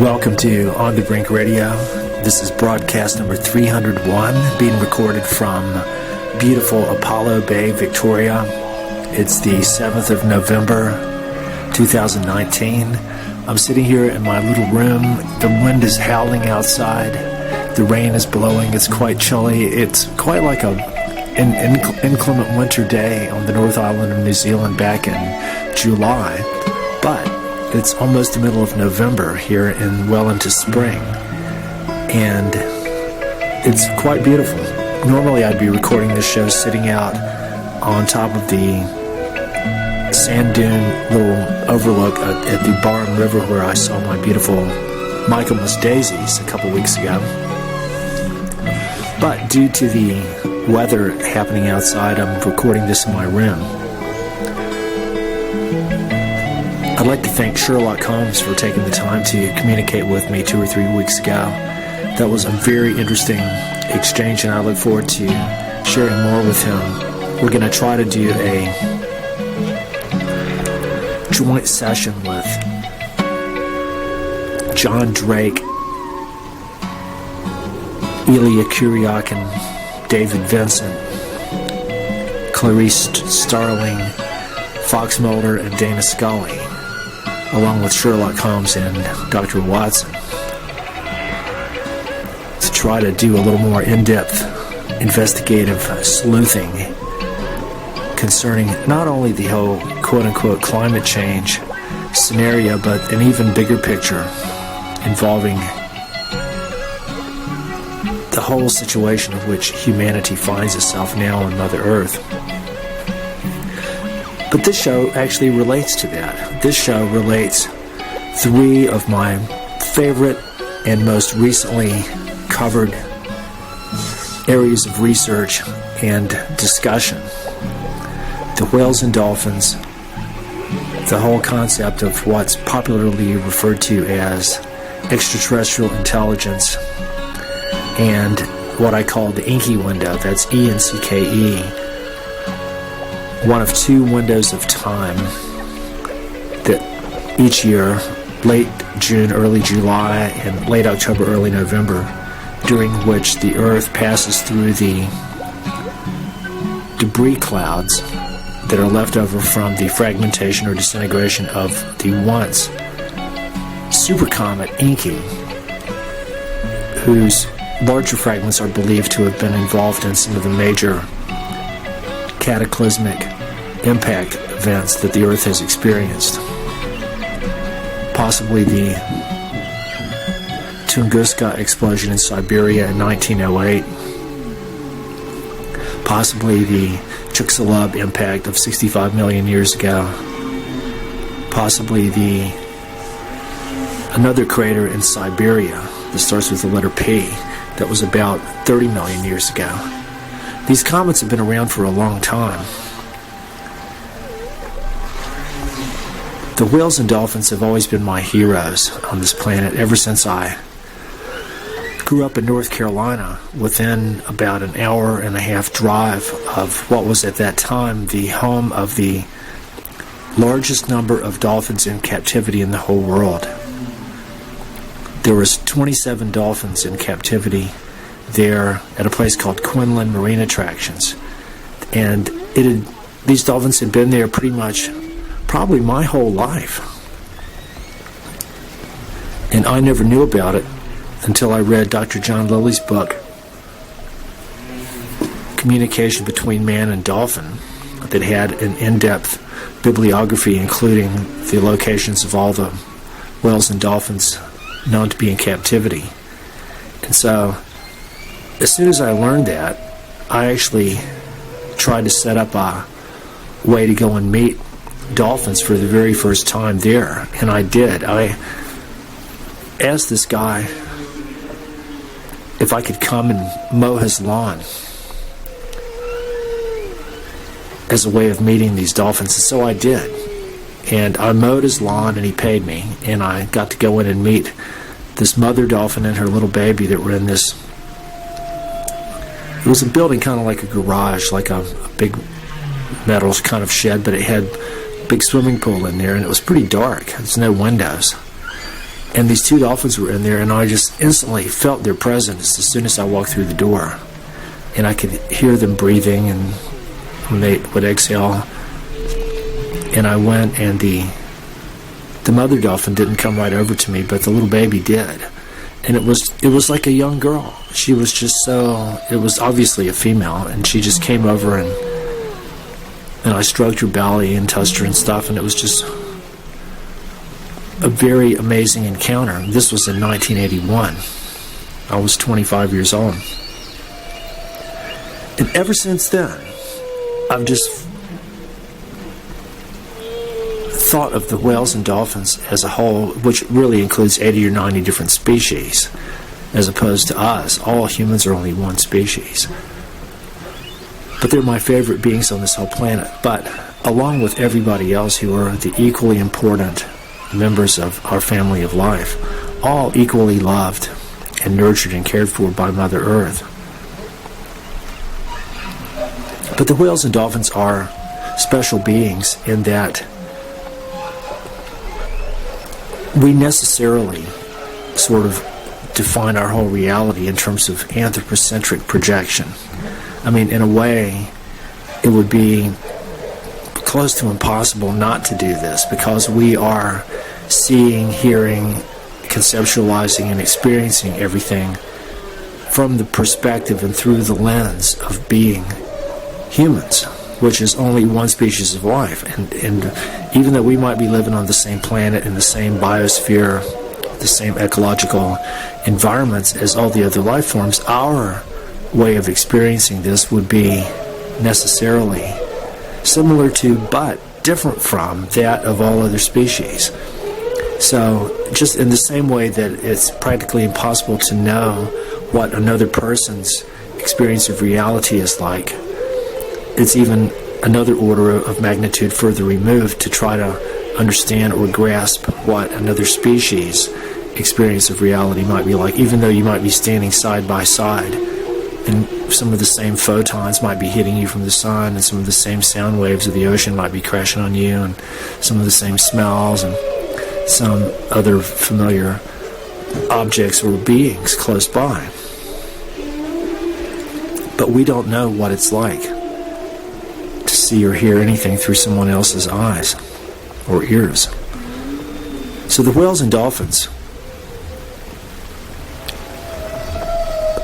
Welcome to On the Brink Radio. This is broadcast number 301, being recorded from beautiful Apollo Bay, Victoria. It's the 7th of November, 2019. I'm sitting here in my little room. The wind is howling outside. The rain is blowing. It's quite chilly. It's quite like an inclement winter day on the North Island of New Zealand back in July. But it's almost the middle of November here and well into spring. And it's quite beautiful. Normally I'd be recording this show sitting out on top of the sand dune little overlook at the Barham River where I saw my beautiful Michaelmas daisies a couple weeks ago. But due to the weather happening outside, I'm recording this in my room. I'd like to thank Sherlock Holmes for taking the time to communicate with me 2 or 3 weeks ago. That was a very interesting exchange, and I look forward to sharing more with him. We're going to try to do a joint session with John Drake, Ilya Kuryakin, David Vincent, Clarice Starling, Fox Mulder, and Dana Scully, along with Sherlock Holmes and Dr. Watson, to try to do a little more in-depth investigative sleuthing concerning not only the whole quote-unquote climate change scenario, but an even bigger picture involving the whole situation in which humanity finds itself now on Mother Earth. But this show actually relates to that. This show relates 3 of my favorite and most recently covered areas of research and discussion. The whales and dolphins, the whole concept of what's popularly referred to as extraterrestrial intelligence, and what I call the Encke window. That's E-N-C-K-E. One of 2 windows of time that each year, late June, early July, and late October, early November, during which the Earth passes through the debris clouds that are left over from the fragmentation or disintegration of the once supercomet Encke, whose larger fragments are believed to have been involved in some of the major cataclysmic impact events that the Earth has experienced. Possibly the Tunguska explosion in Siberia in 1908. Possibly the Chicxulub impact of 65 million years ago. Possibly another crater in Siberia that starts with the letter P that was about 30 million years ago. These comets have been around for a long time. The whales and dolphins have always been my heroes on this planet ever since I grew up in North Carolina, within about an hour and a half drive of what was at that time the home of the largest number of dolphins in captivity in the whole world. There was 27 dolphins in captivity there at a place called Quinlan Marine Attractions, and these dolphins had been there pretty much probably my whole life, and I never knew about it until I read Dr. John Lilly's book, Communication Between Man and Dolphin, that had an in-depth bibliography including the locations of all the whales and dolphins known to be in captivity. And so as soon as I learned that, I actually tried to set up a way to go and meet dolphins for the very first time there, and I did. I asked this guy if I could come and mow his lawn as a way of meeting these dolphins, and so I did. And I mowed his lawn, and he paid me, and I got to go in and meet this mother dolphin and her little baby that were in this. It was a building kind of like a garage, like a big metal kind of shed, but it had a big swimming pool in there, and it was pretty dark. There's no windows. And these two dolphins were in there, and I just instantly felt their presence as soon as I walked through the door. And I could hear them breathing, and when they would exhale. And I went, and the mother dolphin didn't come right over to me, but the little baby did. And it was like a young girl. She was just it was obviously a female, and she just came over, and I stroked her belly and touched her and stuff, and it was just a very amazing encounter. This was in 1981. I was 25 years old. And ever since then, I've just thought of the whales and dolphins as a whole, which really includes 80 or 90 different species, as opposed to us. All humans are only one species. But they're my favorite beings on this whole planet. But along with everybody else who are the equally important members of our family of life, all equally loved and nurtured and cared for by Mother Earth. But the whales and dolphins are special beings in that we necessarily sort of define our whole reality in terms of anthropocentric projection. I mean, in a way, it would be close to impossible not to do this, because we are seeing, hearing, conceptualizing, and experiencing everything from the perspective and through the lens of being humans, which is only one species of life. And even though we might be living on the same planet, in the same biosphere, the same ecological environments as all the other life forms, our way of experiencing this would be necessarily similar to, but different from, that of all other species. So just in the same way that it's practically impossible to know what another person's experience of reality is like, it's even another order of magnitude further removed to try to understand or grasp what another species' experience of reality might be like, even though you might be standing side by side, and some of the same photons might be hitting you from the sun, and some of the same sound waves of the ocean might be crashing on you, and some of the same smells, and some other familiar objects or beings close by. But we don't know what it's like to see or hear anything through someone else's eyes or ears. So the whales and dolphins,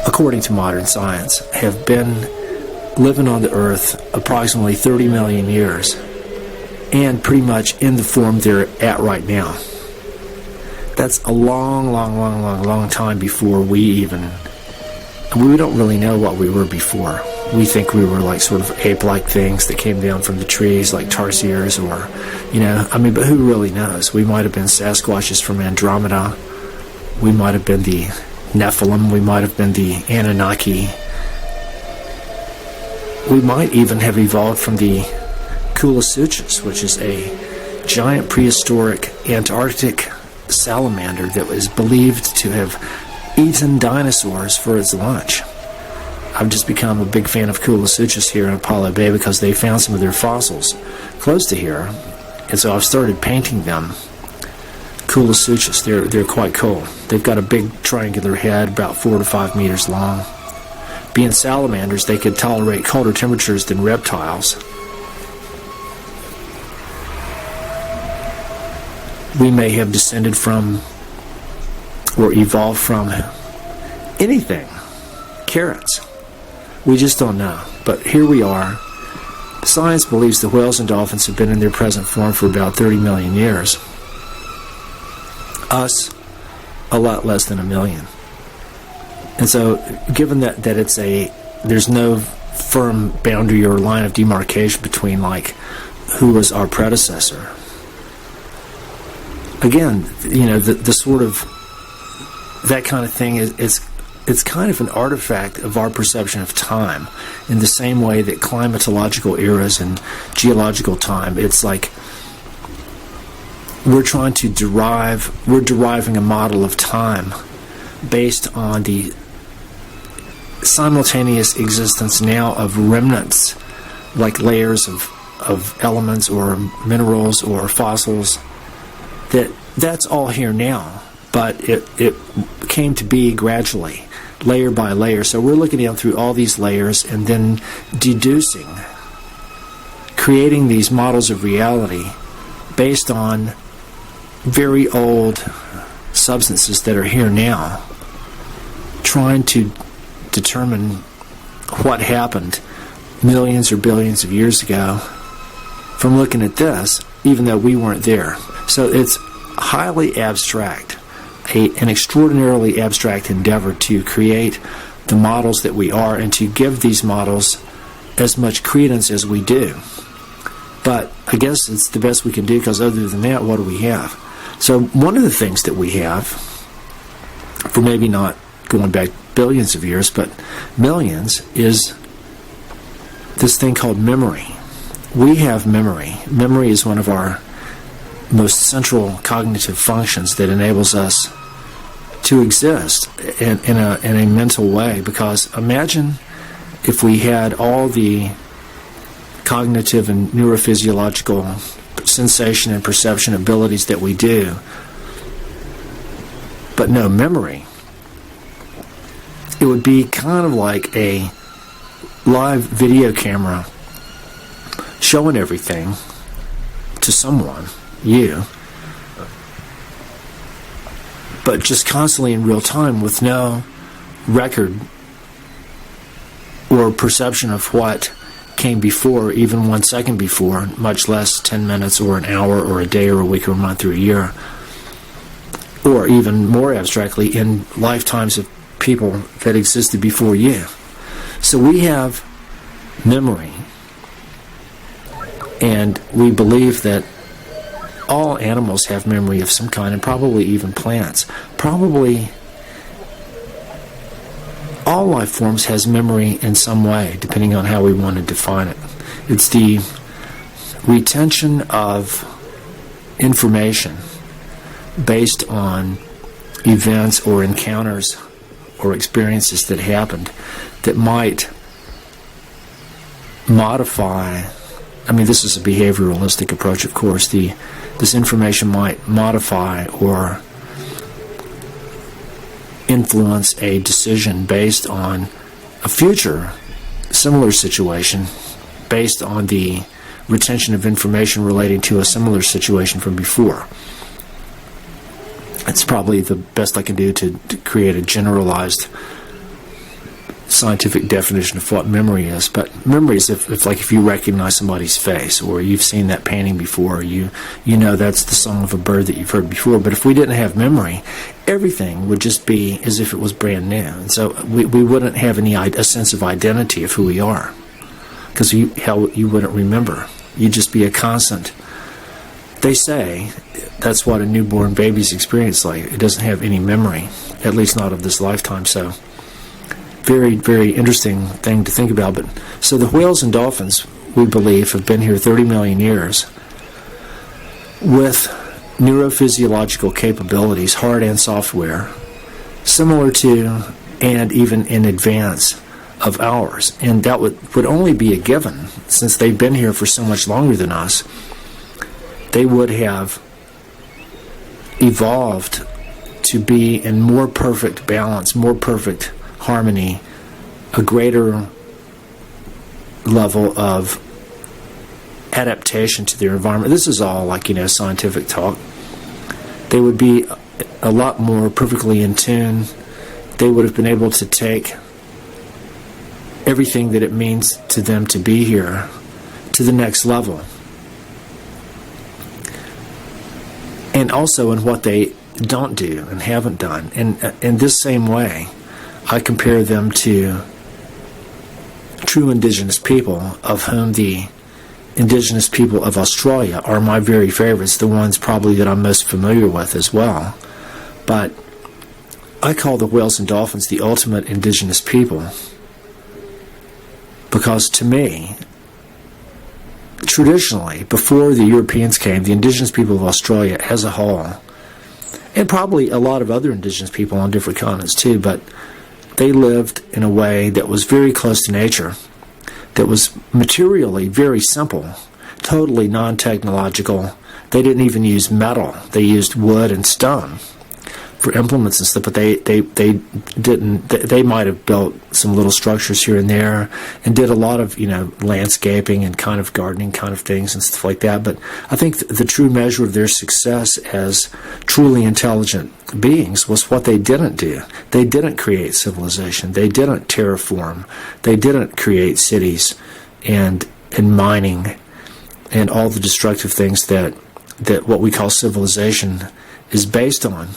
according to modern science, have been living on the Earth approximately 30 million years, and pretty much in the form they're at right now. That's a long time before we don't really know what we were before. We think we were like sort of ape-like things that came down from the trees, like tarsiers, or, but who really knows? We might have been Sasquatches from Andromeda. We might have been the Nephilim. We might have been the Anunnaki. We might even have evolved from the Kulasuchus, which is a giant prehistoric Antarctic salamander that was believed to have eaten dinosaurs for its lunch. I've just become a big fan of Kulasuchus here in Apollo Bay because they found some of their fossils close to here, and so I've started painting them. Kulasuchus, they're quite cool. They've got a big triangular head, about 4 to 5 meters long. Being salamanders, they could tolerate colder temperatures than reptiles. We may have descended from or evolved from anything. Carrots. We just don't know. But here we are. Science believes the whales and dolphins have been in their present form for about 30 million years. Us, a lot less than 1 million. And so, given that there's no firm boundary or line of demarcation between, like, who was our predecessor. Again, the sort of, that kind of thing it's kind of an artifact of our perception of time, in the same way that climatological eras and geological time, it's like we're deriving a model of time based on the simultaneous existence now of remnants, like layers of elements or minerals or fossils, that's all here now. but it came to be gradually, layer by layer. So we're looking down through all these layers and then deducing, creating these models of reality based on very old substances that are here now, trying to determine what happened millions or billions of years ago from looking at this, even though we weren't there. So it's highly abstract, an extraordinarily abstract endeavor to create the models that we are and to give these models as much credence as we do. But I guess it's the best we can do, because other than that, what do we have? So one of the things that we have, for maybe not going back billions of years, but millions, is this thing called memory. We have memory. Memory is one of our most central cognitive functions that enables us to exist in a mental way. Because imagine if we had all the cognitive and neurophysiological sensation and perception abilities that we do, but no memory. It would be kind of like a live video camera showing everything to someone, you, but just constantly in real time with no record or perception of what came before, even 1 second before, much less 10 minutes or an hour or a day or a week or a month or a year, or even more abstractly, in lifetimes of people that existed before you. So we have memory, and we believe that all animals have memory of some kind, and probably even plants. Probably all life forms has memory in some way, depending on how we want to define it. It's the retention of information based on events or encounters or experiences that happened that might modify. I mean, this is a behavioralistic approach, of course. This information might modify or influence a decision based on a future similar situation, based on the retention of information relating to a similar situation from before. It's probably the best I can do to create a generalized scientific definition of what memory is. But memory is if you recognize somebody's face, or you've seen that painting before, you know that's the song of a bird that you've heard before. But if we didn't have memory, everything would just be as if it was brand new, and so we wouldn't have a sense of identity of who we are, because you wouldn't remember. You'd just be a constant. They say that's what a newborn baby's experience like. It doesn't have any memory, at least not of this lifetime. So very, very interesting thing to think about. But so the whales and dolphins, we believe, have been here 30 million years with neurophysiological capabilities, hard and software, similar to and even in advance of ours. And that would only be a given, since they've been here for so much longer than us. They would have evolved to be in more perfect balance, more perfect harmony, a greater level of adaptation to their environment. This is all scientific talk. They would be a lot more perfectly in tune. They would have been able to take everything that it means to them to be here to the next level. And also in what they don't do and haven't done. And in this same way, I compare them to true indigenous people, of whom the indigenous people of Australia are my very favorites, the ones probably that I'm most familiar with as well. But I call the whales and dolphins the ultimate indigenous people, because to me, traditionally, before the Europeans came, the indigenous people of Australia as a whole, and probably a lot of other indigenous people on different continents too, but they lived in a way that was very close to nature, that was materially very simple, totally non-technological. They didn't even use metal. They used wood and stone. for implements and stuff, but they didn't. They might have built some little structures here and there, and did a lot of landscaping and kind of gardening kind of things and stuff like that. But I think the true measure of their success as truly intelligent beings was what they didn't do. They didn't create civilization. They didn't terraform. They didn't create cities and mining and all the destructive things that what we call civilization is based on.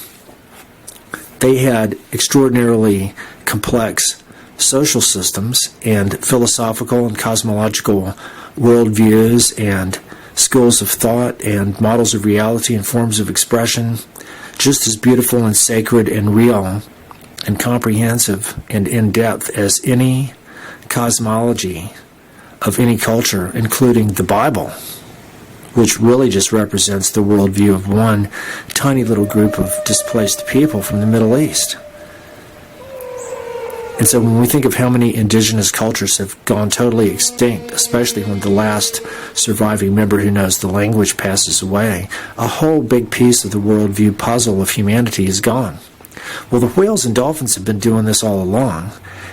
They had extraordinarily complex social systems and philosophical and cosmological worldviews and schools of thought and models of reality and forms of expression, just as beautiful and sacred and real and comprehensive and in-depth as any cosmology of any culture, including the Bible, which really just represents the worldview of one tiny little group of displaced people from the Middle East. And so when we think of how many indigenous cultures have gone totally extinct, especially when the last surviving member who knows the language passes away, a whole big piece of the worldview puzzle of humanity is gone. Well, the whales and dolphins have been doing this all along,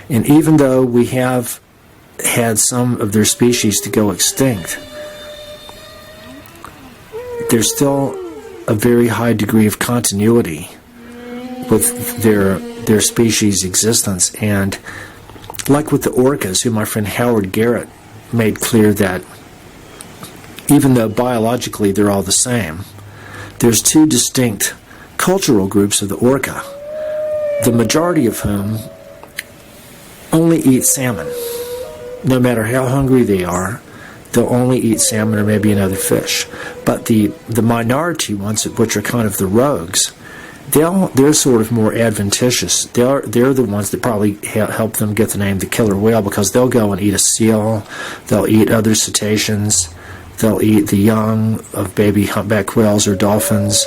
and even though we have had some of their species to go extinct, there's still a very high degree of continuity with their species' existence. And like with the orcas, who my friend Howard Garrett made clear that even though biologically they're all the same, there's two distinct cultural groups of the orca, the majority of whom only eat salmon. No matter how hungry they are, they'll only eat salmon or maybe another fish. But the minority ones, which are kind of the rogues, they're sort of more adventitious. They're the ones that probably help them get the name the killer whale, because they'll go and eat a seal, they'll eat other cetaceans, they'll eat the young of baby humpback whales or dolphins.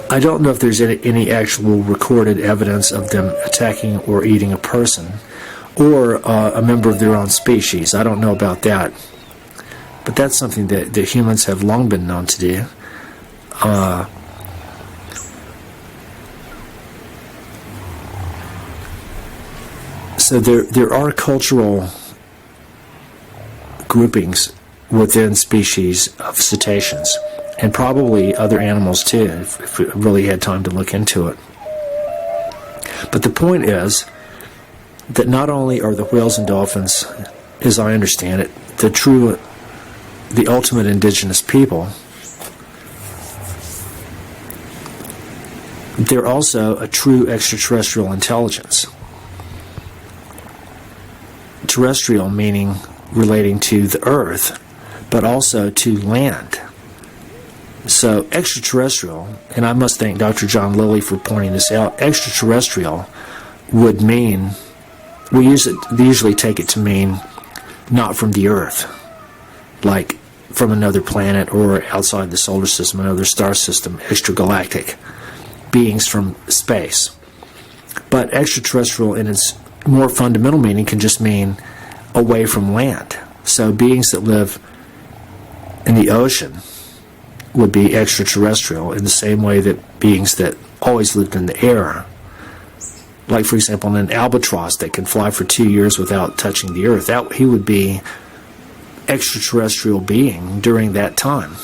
I don't know if there's any actual recorded evidence of them attacking or eating a person or a member of their own species. I don't know about that. But that's something that humans have long been known to do. So there are cultural groupings within species of cetaceans, and probably other animals too, if we really had time to look into it. But the point is that not only are the whales and dolphins, as I understand it, the ultimate indigenous people, they're also a true extraterrestrial intelligence. Terrestrial meaning relating to the earth, but also to land. So extraterrestrial, and I must thank Dr. John Lilly for pointing this out, extraterrestrial would mean, we usually take it to mean not from the earth, like from another planet or outside the solar system, another star system, extragalactic beings from space. But extraterrestrial in its more fundamental meaning can just mean away from land. So beings that live in the ocean would be extraterrestrial, in the same way that beings that always lived in the air, like for example an albatross that can fly for 2 years without touching the earth, he would be extraterrestrial being during that time.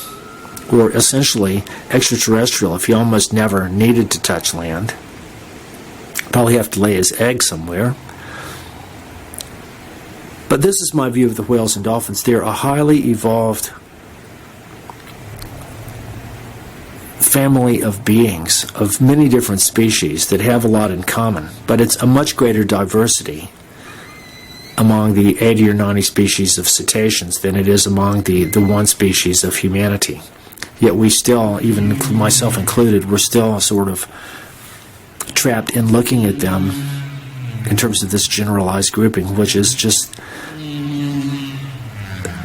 Or essentially extraterrestrial if he almost never needed to touch land. Probably have to lay his egg somewhere. But this is my view of the whales and dolphins. They're a highly evolved family of beings of many different species that have a lot in common, but it's a much greater diversity among the 80 or 90 species of cetaceans than it is among the one species of humanity. Yet we still, even myself included, we're still sort of trapped in looking at them in terms of this generalized grouping, which is just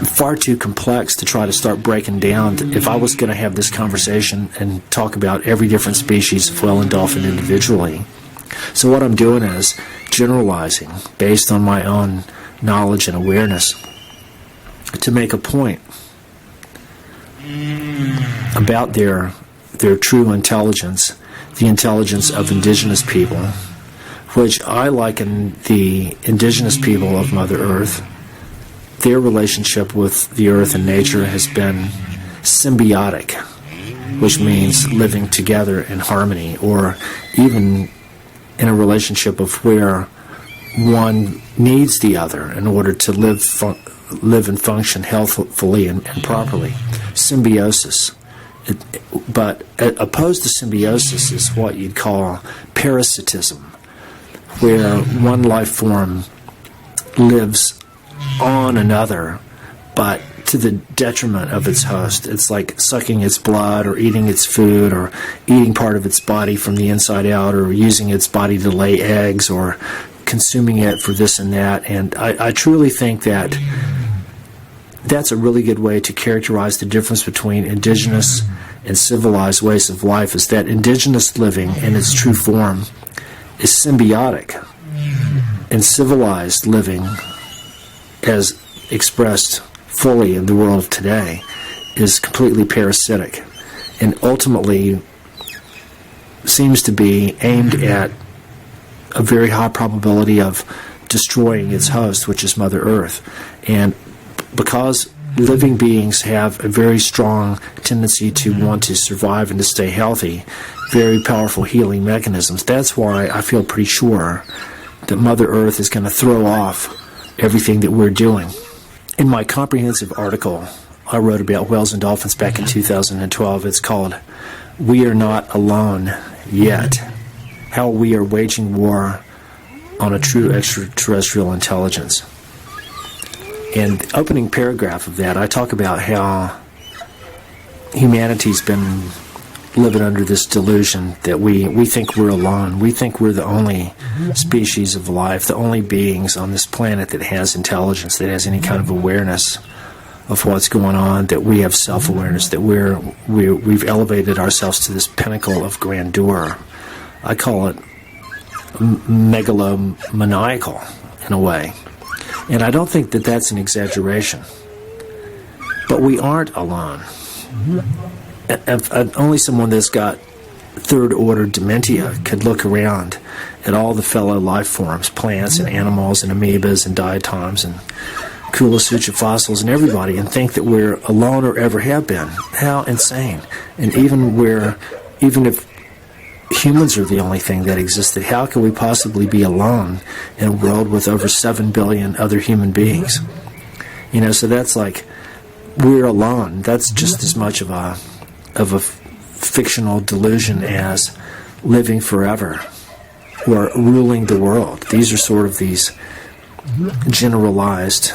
far too complex to try to start breaking down. If I was going to have this conversation and talk about every different species of whale and dolphin individually. So what I'm doing is generalizing based on my own knowledge and awareness to make a point about their true intelligence the intelligence of indigenous people, which I liken the indigenous people of Mother Earth. Their relationship with the earth and nature has been symbiotic, which means living together in harmony, or even in a relationship of where one needs the other in order to live and function healthfully and properly. Symbiosis. But opposed to symbiosis is what you'd call parasitism, where one life form lives on another, but to the detriment of its host. It's like sucking its blood, or eating its food, or eating part of its body from the inside out, or using its body to lay eggs, or consuming it for this and that. And I truly think that that's a really good way to characterize the difference between indigenous and civilized ways of life, is that indigenous living in its true form is symbiotic, and civilized living, as expressed fully in the world of today, is completely parasitic, and ultimately seems to be aimed at a very high probability of destroying its host, which is Mother Earth. And because living beings have a very strong tendency to want to survive and to stay healthy, very powerful healing mechanisms, that's why I feel pretty sure that Mother Earth is going to throw off everything that we're doing. In my comprehensive article I wrote about whales and dolphins back in 2012, it's called "We Are Not Alone Yet: How We Are Waging War on a True Extraterrestrial Intelligence." In the opening paragraph of that, I talk about how humanity's been living under this delusion that we think we're alone. We think we're the only species of life, the only beings on this planet that has intelligence, that has any kind of awareness of what's going on, that we have self-awareness, that we've elevated ourselves to this pinnacle of grandeur. I call it megalomaniacal in a way. And I don't think that that's an exaggeration. But we aren't alone. Only someone that's got third-order dementia could look around at all the fellow life forms, plants and animals and amoebas and diatoms and Kulasutra fossils and everybody, and think that we're alone or ever have been. How insane. And even if humans are the only thing that existed, how can we possibly be alone in a world with over 7 billion other human beings? So that's like, we're alone. That's just as much of a fictional delusion as living forever or ruling the world. These are sort of these generalized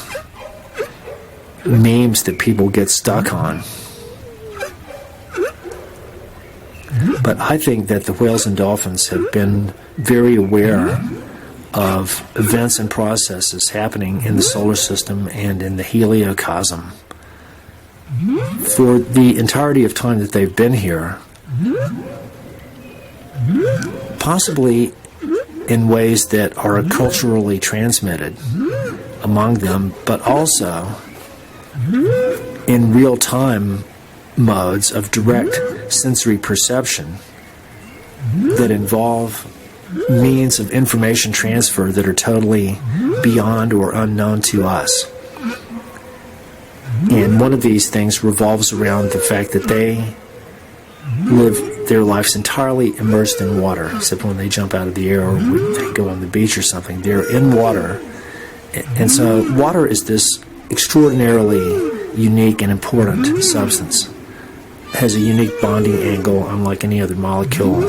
memes that people get stuck on. But I think that the whales and dolphins have been very aware of events and processes happening in the solar system and in the heliocosm for the entirety of time that they've been here, possibly in ways that are culturally transmitted among them, but also in real-time modes of direct sensory perception that involve means of information transfer that are totally beyond or unknown to us. And one of these things revolves around the fact that they live their lives entirely immersed in water, except when they jump out of the air or they go on the beach or something. They're in water. And so water is this extraordinarily unique and important substance. It has a unique bonding angle unlike any other molecule.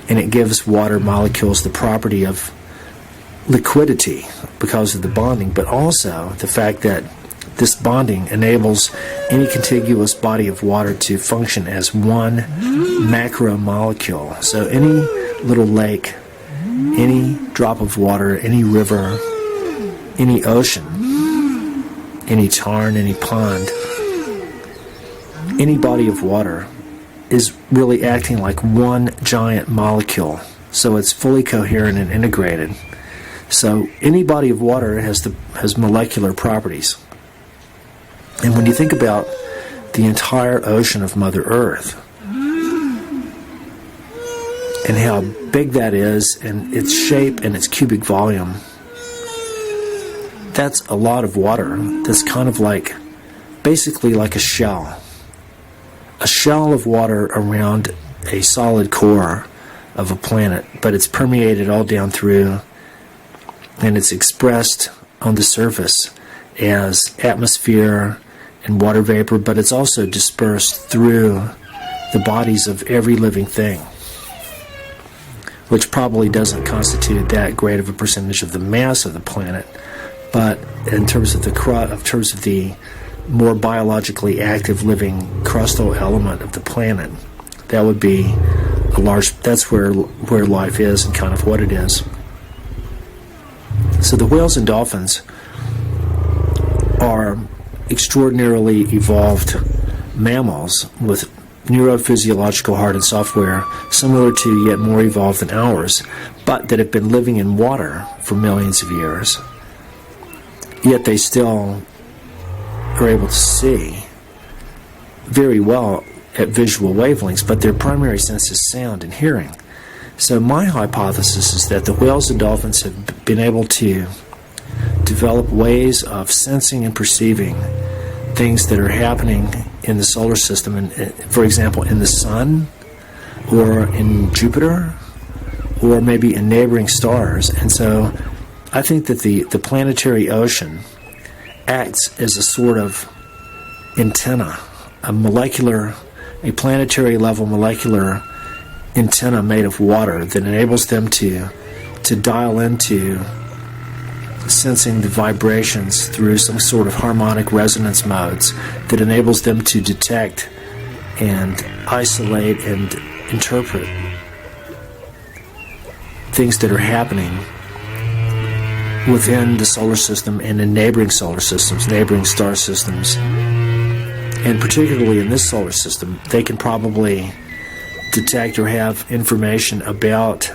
And it gives water molecules the property of liquidity because of the bonding, but also the fact that this bonding enables any contiguous body of water to function as one macromolecule. So any little lake, any drop of water, any river, any ocean, any tarn, any pond, any body of water is really acting like one giant molecule. So it's fully coherent and integrated. So any body of water has molecular properties. And when you think about the entire ocean of Mother Earth, and how big that is, and its shape and its cubic volume. That's a lot of water. That's kind of like, basically like a shell. A shell of water around a solid core of a planet, but it's permeated all down through, and it's expressed on the surface as atmosphere and water vapor, but it's also dispersed through the bodies of every living thing, which probably doesn't constitute that great of a percentage of the mass of the planet, but in terms of the more biologically active living crustal element of the planet, that would be a large. That's where life is and kind of what it is. So the whales and dolphins are extraordinarily evolved mammals with neurophysiological heart and software similar to, yet more evolved than ours, but that have been living in water for millions of years. Yet they still are able to see very well at visual wavelengths, but their primary sense is sound and hearing. So my hypothesis is that the whales and dolphins have been able to develop ways of sensing and perceiving things that are happening in the solar system, and, for example, in the sun, or in Jupiter, or maybe in neighboring stars. And so I think that the planetary ocean acts as a sort of antenna, a planetary level molecular antenna made of water that enables them to dial into sensing the vibrations through some sort of harmonic resonance modes that enables them to detect and isolate and interpret things that are happening within the solar system and in neighboring solar systems, neighboring star systems. And particularly in this solar system, they can probably detect or have information about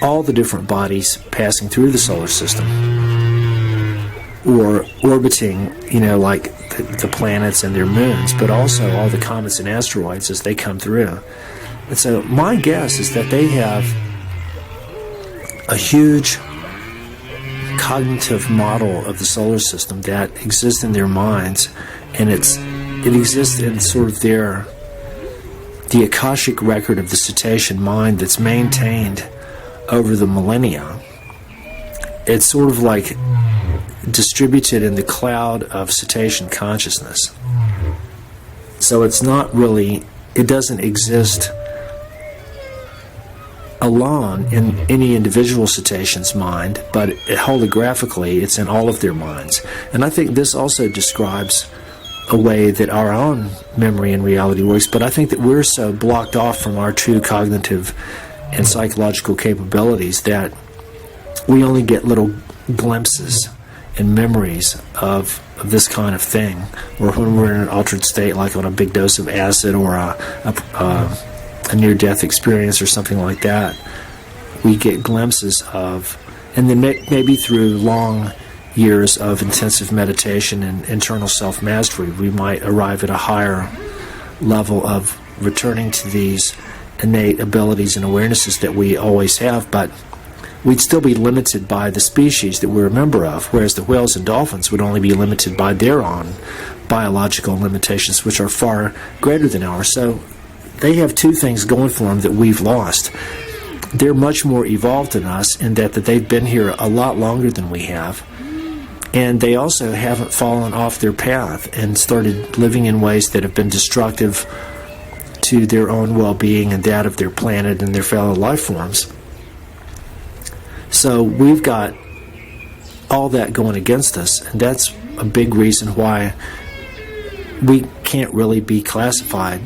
all the different bodies passing through the solar system or orbiting, like the planets and their moons, but also all the comets and asteroids as they come through. And so my guess is that they have a huge cognitive model of the solar system that exists in their minds, and it exists in sort of the Akashic record of the cetacean mind that's maintained over the millennia. It's sort of like distributed in the cloud of cetacean consciousness. So it doesn't exist alone in any individual cetacean's mind, but holographically it's in all of their minds. And I think this also describes a way that our own memory and reality works, but I think that we're so blocked off from our true cognitive and psychological capabilities that we only get little glimpses and memories of this kind of thing, or when we're in an altered state, like on a big dose of acid or a near-death experience or something like that. We get glimpses of, and then maybe through long years of intensive meditation and internal self-mastery, we might arrive at a higher level of returning to these innate abilities and awarenesses that we always have, but we'd still be limited by the species that we're a member of, whereas the whales and dolphins would only be limited by their own biological limitations, which are far greater than ours. So they have two things going for them that we've lost. They're much more evolved than us in that they've been here a lot longer than we have, and they also haven't fallen off their path and started living in ways that have been destructive to their own well-being and that of their planet and their fellow life forms. So we've got all that going against us, and that's a big reason why we can't really be classified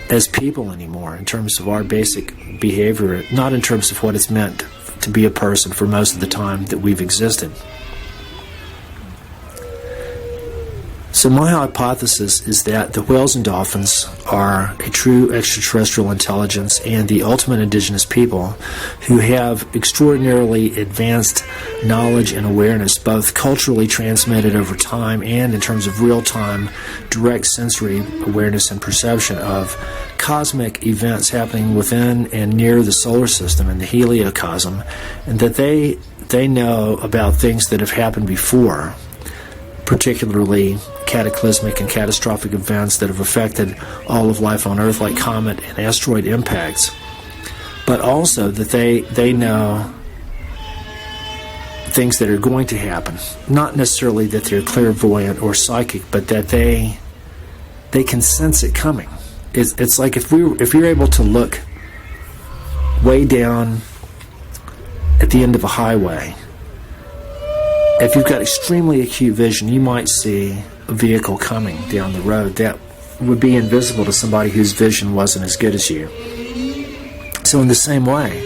as people anymore in terms of our basic behavior, not in terms of what it's meant to be a person for most of the time that we've existed. So my hypothesis is that the whales and dolphins are a true extraterrestrial intelligence and the ultimate indigenous people who have extraordinarily advanced knowledge and awareness, both culturally transmitted over time and in terms of real-time direct sensory awareness and perception of cosmic events happening within and near the solar system and the heliocosm, and that they know about things that have happened before, particularly cataclysmic and catastrophic events that have affected all of life on Earth, like comet and asteroid impacts, but also that they know things that are going to happen. Not necessarily that they're clairvoyant or psychic, but that they can sense it coming. It's like if you're able to look way down at the end of a highway, if you've got extremely acute vision, you might see a vehicle coming down the road that would be invisible to somebody whose vision wasn't as good as you. So in the same way,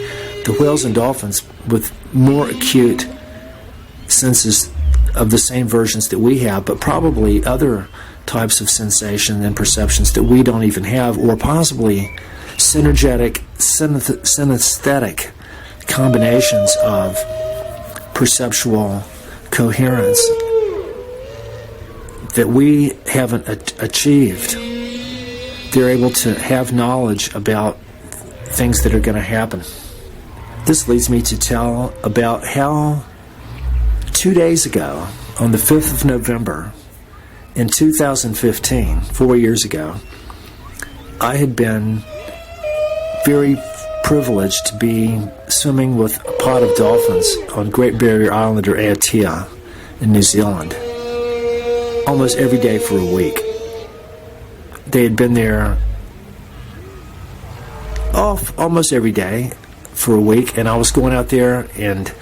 the whales and dolphins with more acute senses of the same versions that we have, but probably other types of sensation and perceptions that we don't even have, or possibly synergetic, synesthetic combinations of perceptual coherence that we haven't achieved. They're able to have knowledge about things that are going to happen. This leads me to tell about how 2 days ago, on the 5th of November in 2015, 4 years ago, I had been very privileged to be swimming with a pod of dolphins on Great Barrier Island, or Aotea, in New Zealand, almost every day for a week. They had been there almost every day for a week, and I was going out there and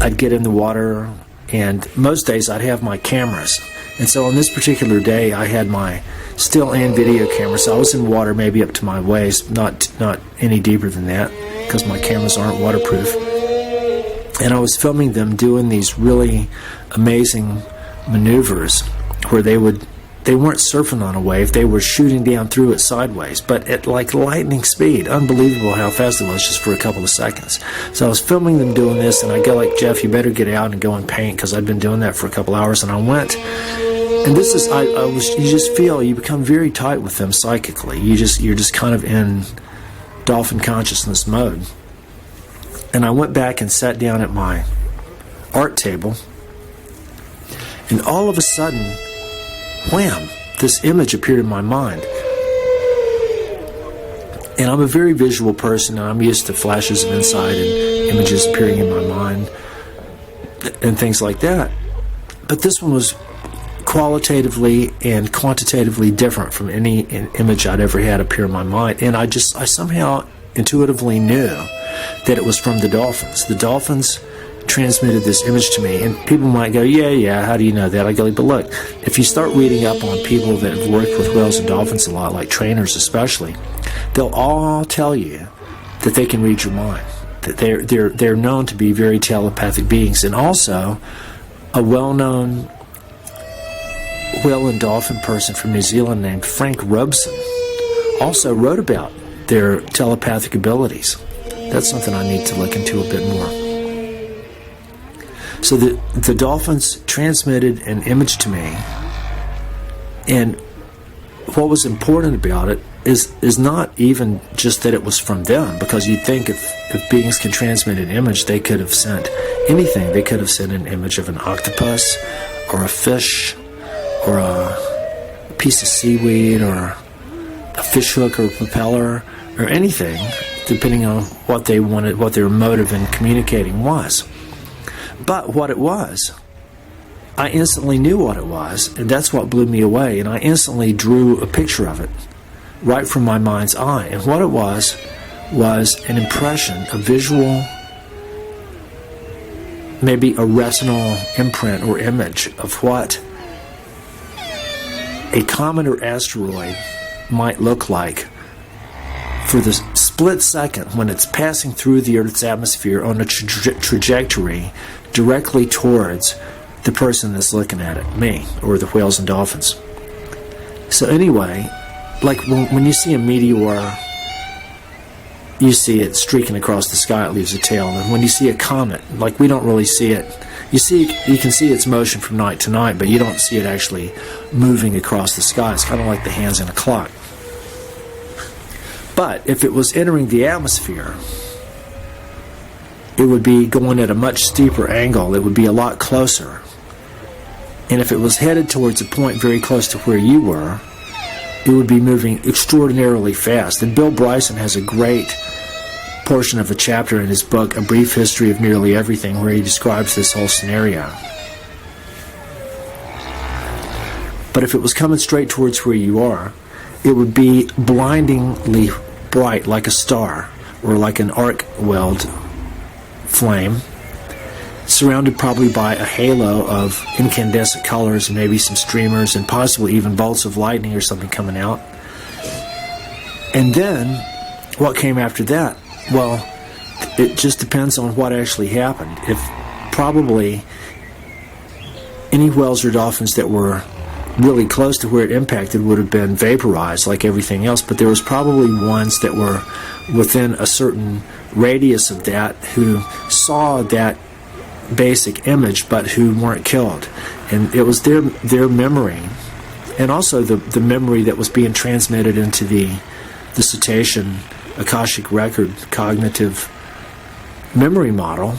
I'd get in the water, and most days I'd have my cameras. And so on this particular day, I had my still and video camera, so I was in water maybe up to my waist, not any deeper than that, because my cameras aren't waterproof. And I was filming them doing these really amazing maneuvers where they weren't surfing on a wave, they were shooting down through it sideways, but at like lightning speed. Unbelievable how fast it was just for a couple of seconds. So I was filming them doing this, and I go like, Jeff, you better get out and go and paint, because I'd been doing that for a couple hours. And I went, and this is, you just feel, you become very tight with them psychically. You're just kind of in dolphin consciousness mode. And I went back and sat down at my art table, and all of a sudden, wham, this image appeared in my mind. And I'm a very visual person, and I'm used to flashes of insight and images appearing in my mind and things like that. But this one was qualitatively and quantitatively different from any image I'd ever had appear in my mind. And I somehow intuitively knew that it was from the dolphins. The dolphins transmitted this image to me, and people might go, yeah, how do you know that? I go, but look, if you start reading up on people that have worked with whales and dolphins a lot, like trainers especially, they'll all tell you that they can read your mind, that they're known to be very telepathic beings. And also, a well-known whale and dolphin person from New Zealand named Frank Robson also wrote about their telepathic abilities. That's something I need to look into a bit more. So the dolphins transmitted an image to me, and what was important about it is not even just that it was from them, because you'd think if beings can transmit an image, they could have sent anything. They could have sent an image of an octopus, or a fish, or a piece of seaweed, or a fish hook, or a propeller, or anything, depending on what they wanted, what their motive in communicating was. But what it was, I instantly knew what it was, and that's what blew me away. And I instantly drew a picture of it right from my mind's eye. And what it was an impression, a visual, maybe a retinal imprint or image of what a comet or asteroid might look like for the split second when it's passing through the Earth's atmosphere on a trajectory directly towards the person that's looking at it, me, or the whales and dolphins. So anyway, like when you see a meteor, you see it streaking across the sky, it leaves a tail. And when you see a comet, like we don't really see it. You can see its motion from night to night, but you don't see it actually moving across the sky. It's kind of like the hands in a clock. But if it was entering the atmosphere, it would be going at a much steeper angle. It would be a lot closer. And if it was headed towards a point very close to where you were, it would be moving extraordinarily fast. And Bill Bryson has a great portion of a chapter in his book, A Brief History of Nearly Everything, where he describes this whole scenario. But if it was coming straight towards where you are, it would be blindingly bright, like a star, or like an arc weld flame, surrounded probably by a halo of incandescent colors and maybe some streamers and possibly even bolts of lightning or something coming out. And then, what came after that? Well, it just depends on what actually happened. If probably any whales or dolphins that were really close to where it impacted would have been vaporized like everything else, but there was probably ones that were within a certain radius of that who saw that basic image but who weren't killed. And it was their memory, and also the memory that was being transmitted into the cetacean Akashic record cognitive memory model.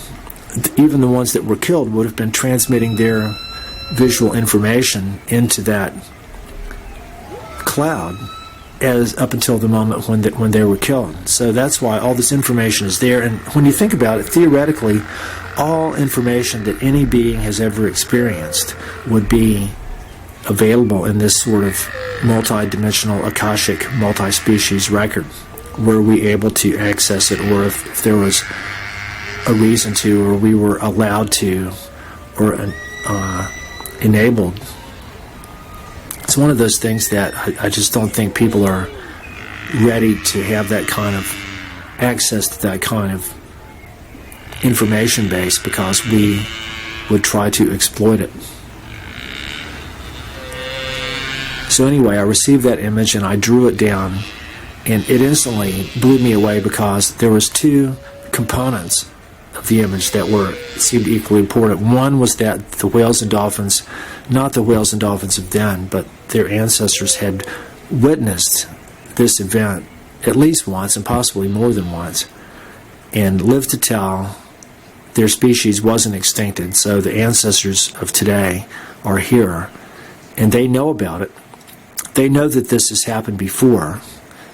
Even the ones that were killed would have been transmitting their visual information into that cloud as up until the moment when they were killed. So that's why all this information is there. And when you think about it, theoretically, all information that any being has ever experienced would be available in this sort of multi-dimensional Akashic multi-species record. Were we able to access it, or if there was a reason to, or we were allowed to, or enabled. It's one of those things that I just don't think people are ready to have that kind of access to that kind of information base, because we would try to exploit it. So anyway, I received that image and I drew it down, and it instantly blew me away because there was two components of the image that seemed equally important. One was that the whales and dolphins, not the whales and dolphins of then, but their ancestors had witnessed this event at least once and possibly more than once, and lived to tell their species wasn't extincted. So the ancestors of today are here, and they know about it. They know that this has happened before,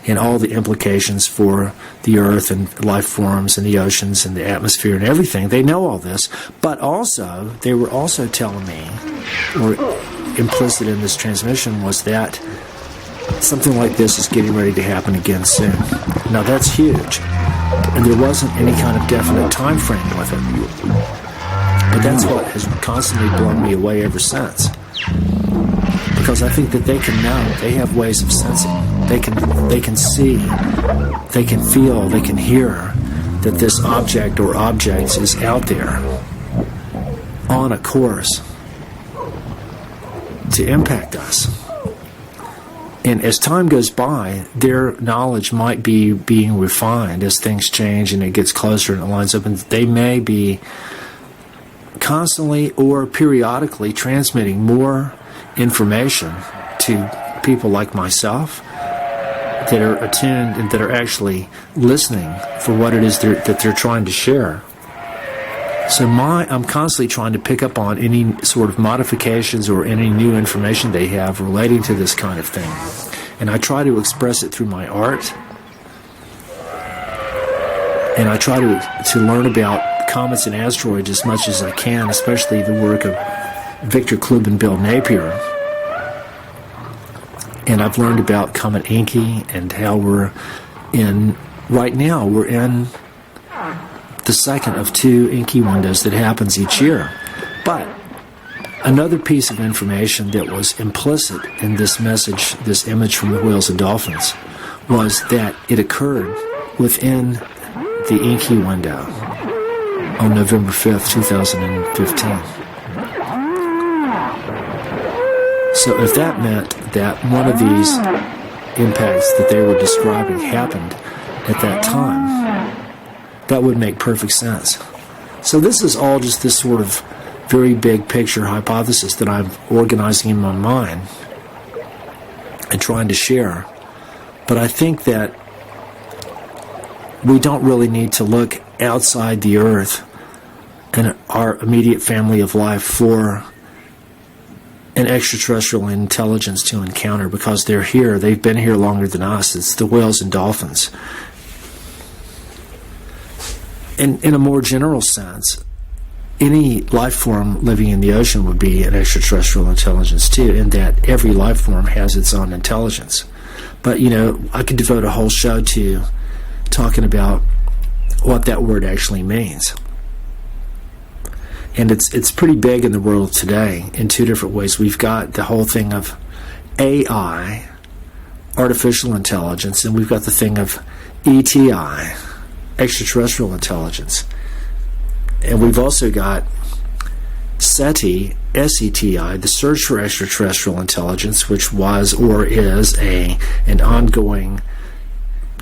and all the implications for the earth and life forms and the oceans and the atmosphere and everything. They know all this, but also they were also telling me, or implicit in this transmission, was that something like this is getting ready to happen again soon. Now that's huge, and there wasn't any kind of definite time frame with it, but that's what has constantly blown me away ever since. Because I think that they can know, they have ways of sensing, they can see, they can feel, they can hear that this object or objects is out there on a course to impact us. And as time goes by, their knowledge might be being refined as things change and it gets closer and it lines up, and they may be constantly or periodically transmitting more information to people like myself that are attuned and that are actually listening for what it is that they're trying to share. So I'm constantly trying to pick up on any sort of modifications or any new information they have relating to this kind of thing. And I try to express it through my art. And I try to learn about comets and asteroids as much as I can, especially the work of Victor Klub and Bill Napier. And I've learned about Comet Encke and how right now we're in the second of two Encke windows that happens each year. But another piece of information that was implicit in this message, this image from the whales and dolphins, was that it occurred within the Encke window on November 5th, 2015. So if that meant that one of these impacts that they were describing happened at that time, that would make perfect sense. So this is all just this sort of very big picture hypothesis that I'm organizing in my mind and trying to share. But I think that we don't really need to look outside the earth and our immediate family of life for an extraterrestrial intelligence to encounter, because they're here. They've been here longer than us. It's the whales and dolphins. In a more general sense, any life form living in the ocean would be an extraterrestrial intelligence too, in that every life form has its own intelligence. But, I could devote a whole show to talking about what that word actually means. And it's pretty big in the world today in two different ways. We've got the whole thing of AI, artificial intelligence, and we've got the thing of ETI, extraterrestrial intelligence. And we've also got SETI, SETI, the search for extraterrestrial intelligence, which was or is an ongoing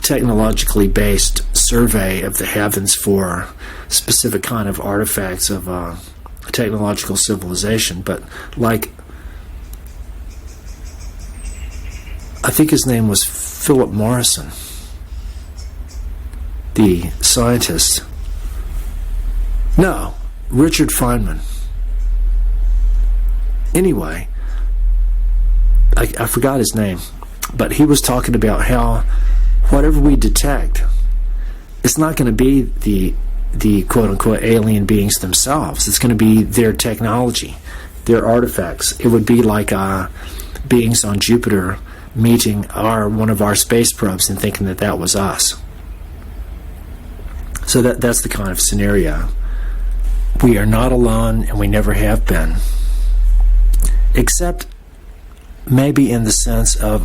technologically based survey of the heavens for specific kind of artifacts of technological civilization. But I think his name was Philip Morrison, the scientist. No, Richard Feynman. Anyway, I forgot his name, but he was talking about how whatever we detect, it's not going to be the quote-unquote alien beings themselves. It's going to be their technology, their artifacts. It would be like beings on Jupiter meeting one of our space probes and thinking that was us. So that's the kind of scenario. We are not alone, and we never have been. Except maybe in the sense of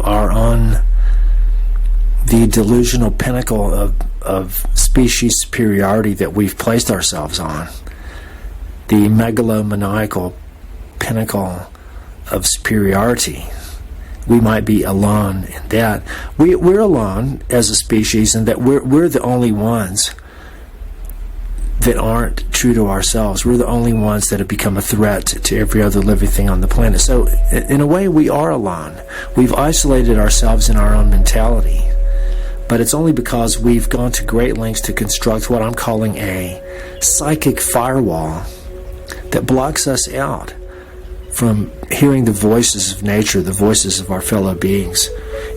the delusional pinnacle of species superiority that we've placed ourselves on. The megalomaniacal pinnacle of superiority. We might be alone in that. We're alone as a species in that we're the only ones that aren't true to ourselves. We're the only ones that have become a threat to every other living thing on the planet. So in a way, we are alone. We've isolated ourselves in our own mentality. But it's only because we've gone to great lengths to construct what I'm calling a psychic firewall that blocks us out from hearing the voices of nature, the voices of our fellow beings,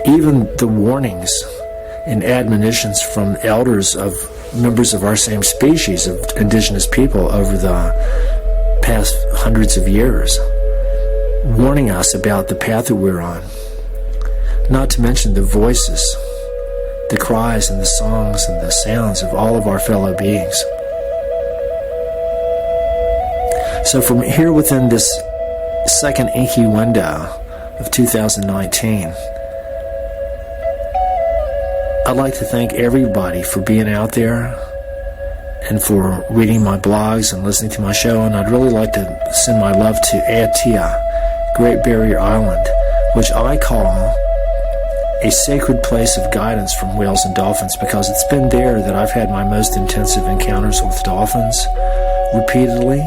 even the warnings and admonitions from elders of members of our same species, of indigenous people over the past hundreds of years, warning us about the path that we're on. Not to mention the voices, the cries and the songs and the sounds of all of our fellow beings. So from here within this second Encke window of 2019, I'd like to thank everybody for being out there and for reading my blogs and listening to my show. And I'd really like to send my love to Aotea, Great Barrier Island, which I call a sacred place of guidance from whales and dolphins, because it's been there that I've had my most intensive encounters with dolphins repeatedly,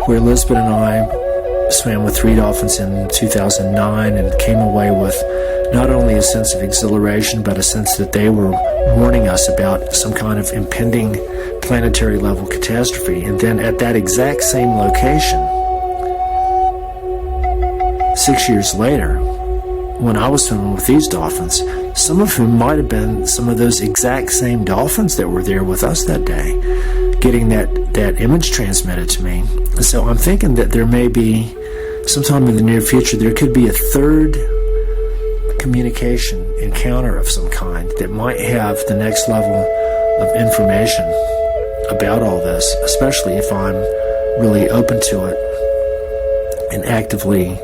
where Elizabeth and I swam with 3 dolphins in 2009 and came away with not only a sense of exhilaration, but a sense that they were warning us about some kind of impending planetary level catastrophe. And then at that exact same location, 6 years later, when I was swimming with these dolphins, some of whom might have been some of those exact same dolphins that were there with us that day, getting that image transmitted to me. So I'm thinking that there may be, sometime in the near future, there could be a third communication encounter of some kind that might have the next level of information about all this, especially if I'm really open to it and actively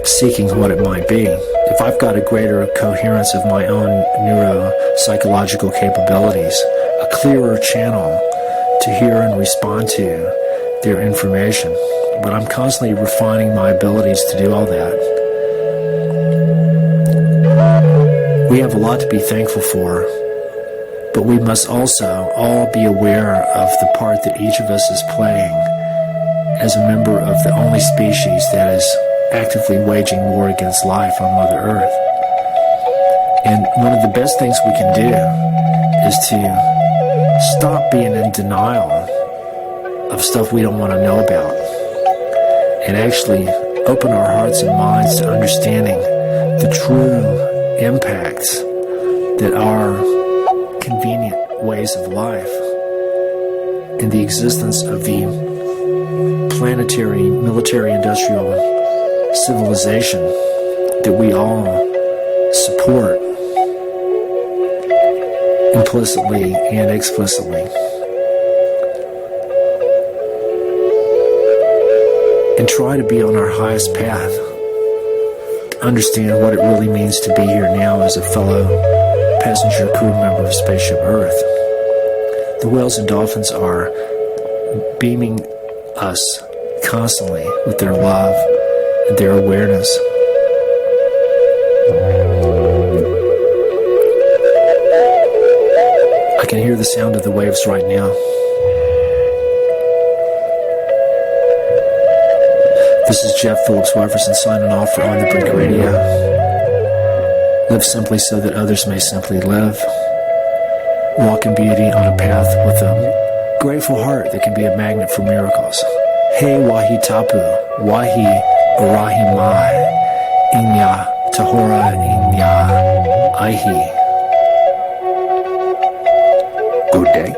seeking what it might be. If I've got a greater coherence of my own neuropsychological capabilities, a clearer channel to hear and respond to their information. But I'm constantly refining my abilities to do all that. We have a lot to be thankful for, but we must also all be aware of the part that each of us is playing as a member of the only species that is actively waging war against life on Mother Earth. And one of the best things we can do is to stop being in denial of stuff we don't want to know about, and actually open our hearts and minds to understanding the true impacts that our convenient ways of life and the existence of the planetary, military, industrial civilization that we all support implicitly and explicitly. And try to be on our highest path, to understand what it really means to be here now as a fellow passenger crew member of Spaceship Earth. The whales and dolphins are beaming us constantly with their love and their awareness. I can hear the sound of the waves right now. This is Jeff Phillips Wefferson signing off for On the Brink Radio. Live simply so that others may simply live. Walk in beauty on a path with a grateful heart that can be a magnet for miracles. He wahi tapu, wahi barahi mai, inya tahora inya aihi. Good day.